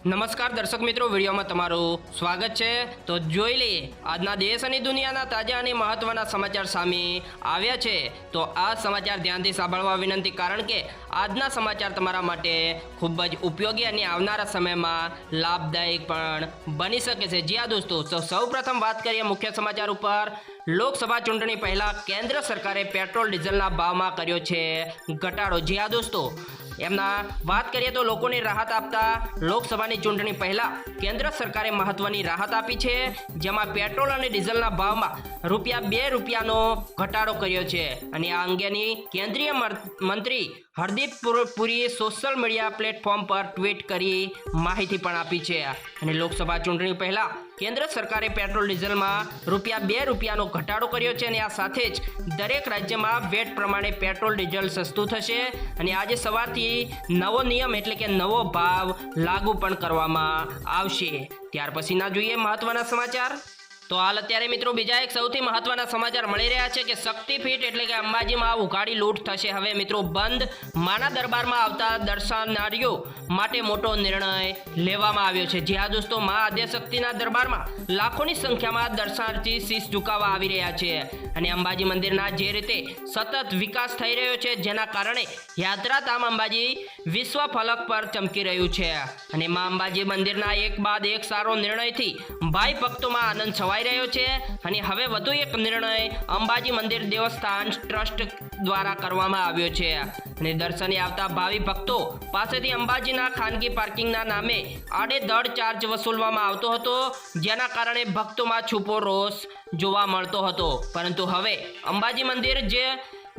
નમસ્કાર દર્શક મિત્રો, વિડીયોમાં તમારું સ્વાગત છે। તો જોઈ લઈએ આજના દેશ અને દુનિયાના તાજા અને મહત્વના સમાચાર સામે આવ્યા છે। તો આ સમાચાર ધ્યાનથી સાંભળવા વિનંતી, કારણ કે આજના સમાચાર તમારા માટે ખૂબ જ ઉપયોગી અને આવનારા સમયમાં લાભદાયક પણ બની શકે છે। જી હા દોસ્તો, તો સૌપ્રથમ વાત કરીએ મુખ્ય સમાચાર ઉપર। લોકસભા ચૂંટણી પહેલા કેન્દ્ર સરકારે પેટ્રોલ ડીઝલના ભાવમાં કર્યો છે ઘટાડો। જી હા દોસ્તો, એમના વાત કરીએ તો લોકોને રાહત આપતા લોકસભાની ચૂંટણી પહેલા કેન્દ્ર સરકારે મહત્વની રાહત આપી છે, જેમાં પેટ્રોલ અને ડીઝલના ભાવમાં ₹2 ઘટાડો કર્યો છે। અને આ અંગેની કેન્દ્રીય મંત્રી હરદીપ પુરીએ સોશિયલ મીડિયા પ્લેટફોર્મ પર ટ્વીટ કરી માહિતી પણ આપી છે। અને લોકસભા ચૂંટણી પહેલા કેન્દ્ર સરકારે પેટ્રોલ ડીઝલમાં ₹2 ઘટાડો કર્યો છે। અને આ સાથે જ દરેક રાજ્યમાં વેટ પ્રમાણે પેટ્રોલ ડીઝલ સસ્તું થશે। અને આજે સવારથી નવો નિયમ એટલે કે નવો ભાવ લાગુ પણ કરવામાં આવશે। ત્યાર પછીના જોઈએ મહત્વના સમાચાર। તો હાલ અત્યારે મિત્રો બીજા એક સૌથી મહત્વના સમાચાર મળી રહ્યા છે કે શક્તિપીઠ એટલે કે અંબાજીમાં ઉઘાડી લૂંટ થશે હવે મિત્રો બંધ। માના દરબારમાં આવતા દર્શનાર્થીઓ માટે મોટો નિર્ણય લેવામાં આવ્યો છે। જી હા દોસ્તો, મા આદ્યશક્તિના દરબારમાં લાખોની સંખ્યામાં દર્શનાર્થી શીશ ઝુકાવવા આવી રહ્યા છે। અને અંબાજી મંદિરના જે રીતે સતત વિકાસ થઈ રહ્યો છે, જેના કારણે યાત્રાધામ અંબાજી વિશ્વ ફલક પર ચમકી રહ્યું છે। અને મા અંબાજી મંદિરના એક બાદ એક સારો નિર્ણયથી ભાઈ ભક્તોમાં આનંદ છવાઈ રહ્યો છે। અને હવે વધુ એક નિર્ણય અંબાજી મંદિર દેવસ્થાન ટ્રસ્ટ દ્વારા કરવામાં આવ્યો છે। અને દર્શને આવતા ભાવિ ભક્તો પાસેથી અંબાજીના ખાનગી પાર્કિંગના નામે આડેધડ ચાર્જ વસૂલવામાં આવતો હતો, જેના કારણે ભક્તોમાં છૂપો રોષ જોવા મળતો હતો। પરંતુ હવે અંબાજી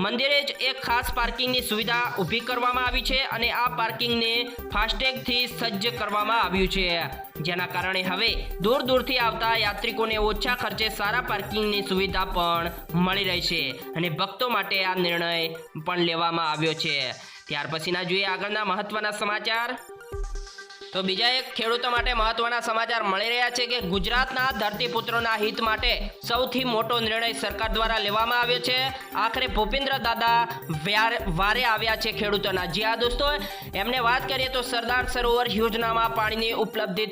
મંદિરે જ એક ખાસ પાર્કિંગની સુવિધા ઊભી કરવામાં આવી છે। અને આ પાર્કિંગને ફાસ્ટેગથી સજ્જ કરવામાં આવ્યું છે, જેના કારણે હવે દૂર દૂરથી આવતા યાત્રિકોને ઓછા ખર્ચે સારા પાર્કિંગની સુવિધા પણ મળી રહેશે। અને ભક્તો માટે આ નિર્ણય પણ લેવામાં આવ્યો છે। ત્યાર પછીના જોઈએ આગળના મહત્વના સમાચાર। તો બીજા એક ખેડૂતો માટે મહત્વના સમાચાર મળી રહ્યા છે કે ગુજરાતના ધરતીપુત્રોના હિત માટે સૌથી મોટો નિર્ણય સરકાર દ્વારા લેવામાં આવ્યો છે। આખરે ભૂપેન્દ્ર દાદા વારે આવ્યા છે ખેડૂતોના। જી હા દોસ્તો, એમને વાત કરીએ તો સરદાર સરોવર યોજનામાં પાણીની ઉપલબ્ધિ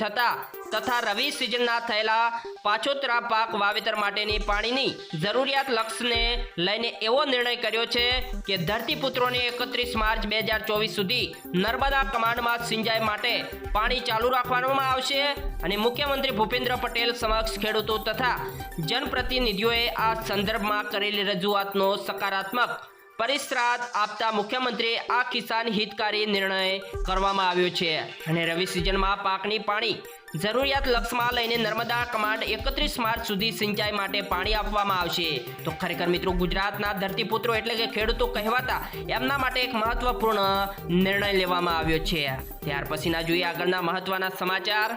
તથા રવિ સિઝનના થયેલા પાછોતરા પાક વાવેતર માટેની પાણીની જરૂરિયાત લક્ષ્યને લઈને એવો નિર્ણય કર્યો છે કે ધરતીપુત્રોને 31 માર્ચ 2024 સુધી નર્મદા કમાન્ડમાં સિંચાઈ માટે પાણી ચાલુ રાખવામાં આવશે। અને મુખ્યમંત્રી ભૂપેન્દ્ર પટેલ સમક્ષ ખેડૂતો તથા જનપ્રતિનિધિઓએ આ સંદર્ભમાં કરેલી રજૂઆતનો સકારાત્મક પરિશ્રાદ આપતા મુખ્યમંત્રીએ આ કિસાન હિતકારી નિર્ણય કરવામાં આવ્યો છે। અને રવિ સિઝનમાં પાકની પાણી જરૂરિયાત લક્ષ્યમાં લઈને નર્મદા કમાન્ડ 31 માર્ચ સુધી સિંચાઈ માટે પાણી આપવામાં આવશે। તો ખરેખર મિત્રો ગુજરાતના ધરતીપુત્રો એટલે કે ખેડૂતો કહેવાતા એમના માટે એક મહત્વપૂર્ણ નિર્ણય લેવામાં આવ્યો છે। ત્યાર પછીના જોઈએ આગળના મહત્વના સમાચાર।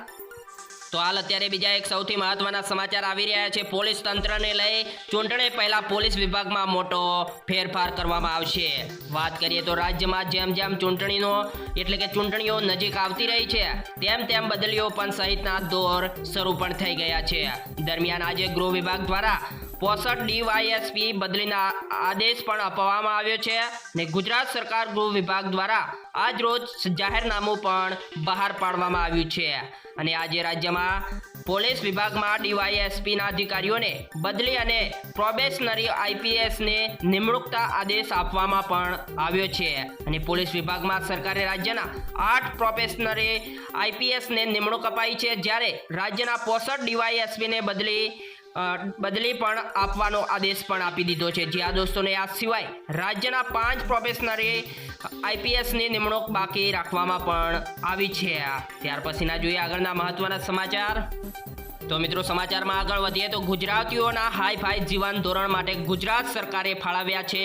તો હાલ અત્યારે બીજા એક સૌથી મહત્વના સમાચાર આવી રહ્યા છે। પોલીસ તંત્રને લઈ ચૂંટણી પહેલા પોલીસ વિભાગમાં મોટો ફેરફાર કરવામાં આવશે। વાત કરીએ તો રાજ્યમાં જેમ જેમ ચૂંટણીઓ નજીક આવતી રહી છે, તેમ બદલીઓ પણ સહિતના દોર શરૂ પણ થઈ ગયા છે। દરમિયાન આજે ગૃહ વિભાગ દ્વારા 65 ડીવાયએસપી બદલીના આદેશ પણ આપવામાં આવ્યો છે। ને ગુજરાત સરકાર ગૃહ વિભાગ દ્વારા આજ રોજ જાહેરનામું પણ બહાર પાડવામાં આવ્યું છે। અને આજે રાજ્યમાં પોલીસ વિભાગમાં ડીવાયએસપીના અધિકારીઓને બદલી અને પ્રોબેશનરી આઈપીએસને નિમણૂકતા આદેશ આપવામાં પણ આવ્યો છે। અને પોલીસ વિભાગમાં સરકારે રાજ્યના 8 પ્રોબેશનરી આઈપીએસને નિમણૂક અપાઈ છે, જ્યારે રાજ્યના 65 ડીવાયએસપીને બદલી પણ આપવાનો આદેશ પણ આપી દીધો છે। જ્યાં દોસ્તોને આ સિવાય રાજ્યના 5 પ્રોફેશનરી આઈપીએસની નિમણૂક બાકી રાખવામાં પણ આવી છે। ત્યાર પછીના જોઈએ આગળના મહત્વના સમાચાર। તો મિત્રો સમાચારમાં આગળ વધીએ તો ગુજરાતીઓના હાઈફાઈ જીવન ધોરણ માટે ગુજરાત સરકારે ફાળવ્યા છે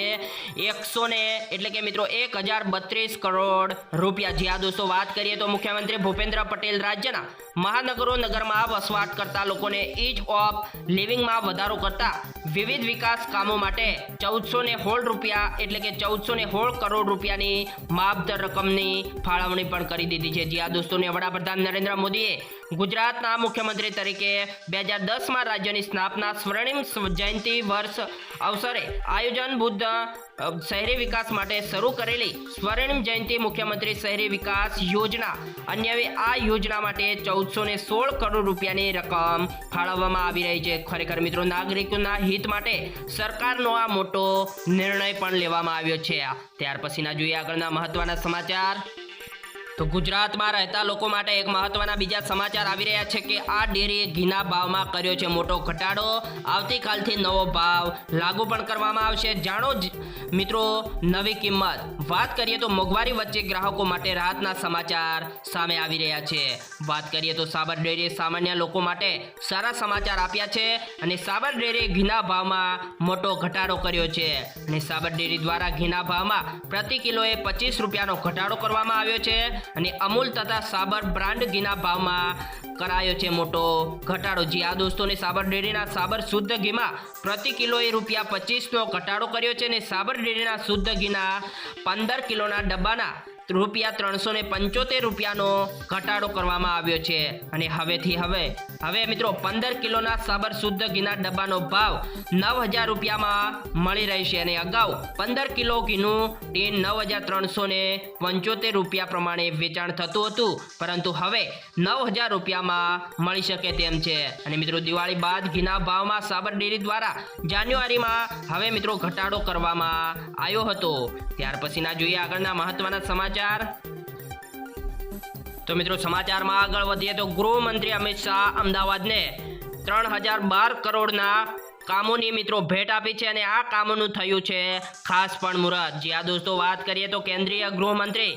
1032 કરોડ રૂપિયા। જ્યાં દોસ્તો વાત કરીએ તો મુખ્યમંત્રી ભૂપેન્દ્ર પટેલ રાજ્યના મહાનગરોમાં વસવાટ કરતા લોકોને ઇઝ ઓફ લિવિંગમાં વધારો કરતા વિવિધ વિકાસ કામો માટે 1416 રૂપિયા એટલે કે 1416 કરોડ રૂપિયાની માપદર રકમની ફાળવણી પણ કરી દીધી છે। જ્યાં દોસ્તોને વડાપ્રધાન નરેન્દ્ર મોદીએ ગુજરાતના મુખ્યમંત્રી તરીકે કે 2010માં રાજ્યની સ્થાપના સ્વર્ણિમ જયંતિ વર્ષ અવસરે આયોજન બુદ્ધ શહેરી વિકાસ માટે શરૂ કરેલી સ્વર્ણિમ જયંતિ મુખ્યમંત્રી શહેરી વિકાસ યોજના અન્વયે આ યોજના માટે 1416 કરોડ રૂપિયાની રકમ ફાળવવામાં આવી રહી છે। ખરેખર મિત્રો નાગરિકોના હિત માટે સરકારનો આ મોટો નિર્ણય પણ લેવામાં આવ્યો છે। ત્યાર પછીના જોઈએ આગળના મહત્વના સમાચાર। તો ગુજરાતમાં રહેતા લોકો માટે એક મહત્વના બીજા સમાચાર આવી રહ્યા છે કે આ ડેરીએ ઘીના ભાવમાં કર્યો છે મોટો ઘટાડો। આવતીકાલથી નવો ભાવ લાગુ પણ કરવામાં આવશે। જાણો મિત્રો નવી કિંમત। વાત કરીએ તો મોંઘવારી વચ્ચે ગ્રાહકો માટે રાહતના સમાચાર સામે આવી રહ્યા છે। વાત કરીએ તો સાબર ડેરીએ સામાન્ય લોકો માટે સારા સમાચાર આપ્યા છે અને સાબર ડેરીએ ઘીના ભાવમાં મોટો ઘટાડો કર્યો છે અને સાબર ડેરી દ્વારા ઘીના ભાવમાં પ્રતિ કિલોએ 25 રૂપિયાનો ઘટાડો કરવામાં આવ્યો છે અને અમૂલ તથા સાબર બ્રાન્ડ ઘીના ભાવમાં કરાયો છે મોટો ઘટાડો। જી આ દોસ્તોને સાબર ડેરીના સાબર શુદ્ધ ઘીમાં પ્રતિ કિલોએ ₹25નો ઘટાડો કર્યો છે અને સાબર ડેરીના શુદ્ધ ઘીના 15 કિલોના ડબ્બાના ₹375નો ઘટાડો કરવામાં આવ્યો છે અને હવે મિત્રો 15 કિલોના સાબર શુદ્ધ ઘીના ડબ્બાનો ભાવ 9000 રૂપિયામાં મળી રહેશે અને અગાઉ 15 કિલો ઘીનું ટીન 9375 રૂપિયા પ્રમાણે વેચાણ થતું હતું, પરંતુ હવે 9000 રૂપિયામાં મળી શકે તેમ છે। અને મિત્રો દિવાળી બાદ ઘીના ભાવમાં સાબર ડેરી દ્વારા જાન્યુઆરીમાં હવે મિત્રો ઘટાડો કરવામાં આવ્યો હતો। ત્યાર પછીના જોઈએ આગળના મહત્વના સમાચાર। તો મિત્રો સમાચારમાં આગળ વધીએ તો ગૃહમંત્રી અમિત શાહ અમદાવાદને 3012 કરોડના કામોની મિત્રો ભેટ આપી છે અને આ કામોનું થયું છે ખાસ પણ મુહૂર્ત। જી આ દોસ્તો વાત કરીએ તો કેન્દ્રીય ગૃહમંત્રી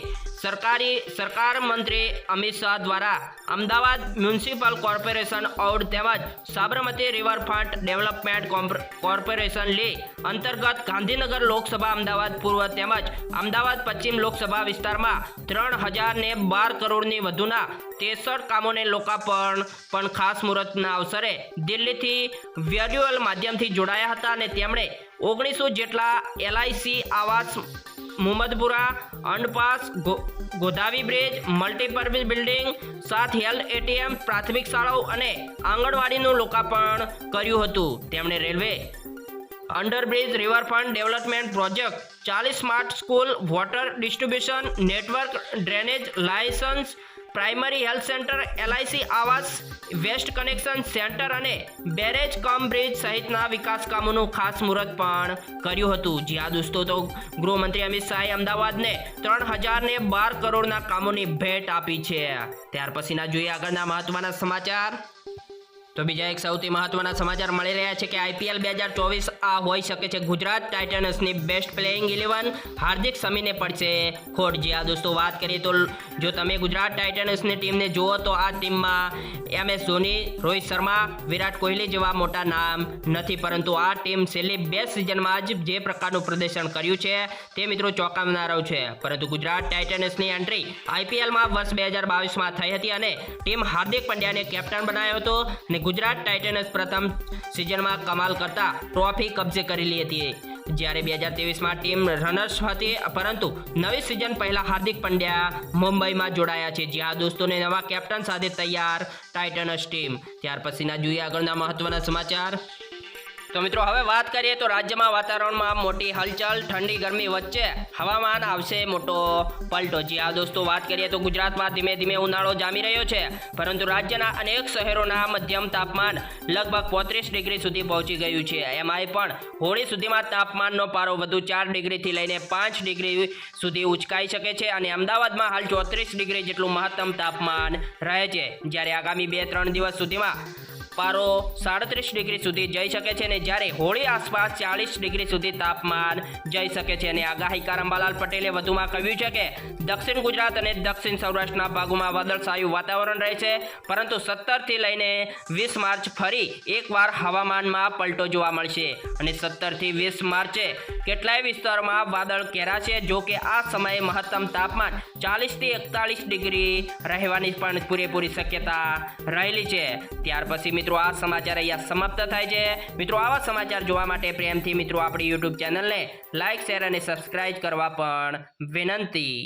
સરકાર મંત્રી અમિત શાહ દ્વારા અમદાવાદ મ્યુનિસિપલ કોર્પોરેશન ઓડ તેમજ સાબરમતી રિવરફ્રન્ટ ડેવલપમેન્ટ કોર્પોરેશન લી અંતર્ગત ગાંધીનગર લોકસભા અમદાવાદ પૂર્વ તેમજ અમદાવાદ પશ્ચિમ લોકસભા વિસ્તારમાં 3012 કરોડની વધુના 63 કામોને લોકાર્પણ પણ ખાસ મુહૂર્તના અવસરે દિલ્હીથી વર્ચ્યુઅલ માધ્યમથી જોડાયા હતા અને તેમણે 1900 જેટલા LIC આવાસ, Muhammadpura underpass, Godhavi bridge, multipurpose building, 7 health ATM, પ્રાથમિક શાળાઓ અને આંગણવાડીનું લોકાર્પણ કર્યું હતું। તેમણે railway underbridge, riverfront development project, 40 smart school, water distribution network, drainage license, primary health centre, LIC આવાસ, વેસ્ટ કનેક્શન સેન્ટર અને બેરેજ કમ બ્રિજ સહિતના વિકાસ કામોનું ખાસ મુહૂર્ત પણ કર્યું હતું। જી આ દોસ્તો તો ગૃહમંત્રી અમિત શાહે અમદાવાદને 3012 કરોડના કામોની ભેટ આપી છે। ત્યાર પછીના જોઈએ આગળના મહત્વના સમાચાર। તો બીજા એક સૌથી મહત્વના સમાચાર મળી રહ્યા છે કે IPL 2024 આ હોઈ શકે છે ગુજરાત ટાઇટન્સની બેસ્ટ પ્લેઇંગ 11 હાર્દિક શમીને પડશે ખોટ। જી આ દોસ્તો વાત કરીએ તો જો તમે ગુજરાત ટાઇટન્સની ટીમને જુઓ તો આ ટીમમાં MS ધોની, રોહિત શર્મા, વિરાટ કોહલી જેવા મોટા નામ નથી, પરંતુ આ ટીમ છેલ્લી 2 સિઝનમાં જ જે પ્રકારનું પ્રદર્શન કર્યું છે તે મિત્રો ચોંકાવનારું છે। પરંતુ ગુજરાત ટાઇટન્સની એન્ટ્રી IPLમાં વર્ષ 2022માં થઈ હતી અને ટીમ હાર્દિક પંડ્યાને કેપ્ટન બનાવ્યો હતો અને ગુજરાત ટાઇટન્સ પ્રથમ સિઝનમાં કમાલ કરતા ટ્રોફી કબજે કરેલી હતી, જ્યારે 2023માં ટીમ રનર્સ હતી, પરંતુ નવી સિઝન પહેલા હાર્દિક પંડ્યા મુંબઈમાં જોડાયા છે। જ્યાં દોસ્તોને નવા કેપ્ટન સાથે તૈયાર ટાઇટન્સ ટીમ। ત્યાર પછીના જોઈએ આગળના મહત્વના સમાચાર। તો મિત્રો હવે વાત કરીએ તો રાજ્યમાં વાતાવરણમાં મોટી હલચલ, ઠંડી ગરમી વચ્ચે હવામાન આવશે મોટો પલટો। જી આ દોસ્તો વાત કરીએ તો ગુજરાતમાં ધીમે ધીમે ઉનાળો જામી રહ્યો છે, પરંતુ રાજ્યના અનેક શહેરોના મધ્યમ તાપમાન લગભગ 35 ડિગ્રી સુધી પહોંચી ગયું છે। એમાંય પણ હોળી સુધીમાં તાપમાનનો પારો વધુ 4 ડિગ્રીથી લઈને 5 ડિગ્રી સુધી ઉંચકાઈ શકે છે અને અમદાવાદમાં હાલ 34 ડિગ્રી જેટલું મહત્તમ તાપમાન રહે છે, જ્યારે આગામી 2-3 દિવસ સુધીમાં પારો 37 ડિગ્રી સુધી જઈ શકે છે અને જ્યારે હોળી આસપાસ 40 ડિગ્રી સુધી તાપમાન જઈ શકે છે। અને આગાહીકાર અંબાલાલ પટેલે વધુમાં કહ્યું છે કે દક્ષિણ ગુજરાત અને દક્ષિણ સૌરાષ્ટ્રના ભાગોમાં વાદળછાયું વાતાવરણ રહેશે, પરંતુ 17થી લઈને 20 માર્ચ ફરી એકવાર હવામાનમાં પલટો જોવા મળશે અને 17થી 20 માર્ચે કેટલાય વિસ્તારોમાં વાદળ ઘેરાશે। જો કે આ સમયે મહત્તમ તાપમાન 40થી 41 ડિગ્રી રહેવાની પણ પૂરેપૂરી શક્યતા રહેલી છે। ત્યાર પછી મિત્રો આ સમાચાર અહીંયા સમાપ્ત થાય છે। મિત્રો આવા સમાચાર જોવા માટે પ્રેમથી મિત્રો આપણી YouTube ચેનલને લાઇક, શેર અને સબસ્ક્રાઇબ કરવા પણ વિનંતી।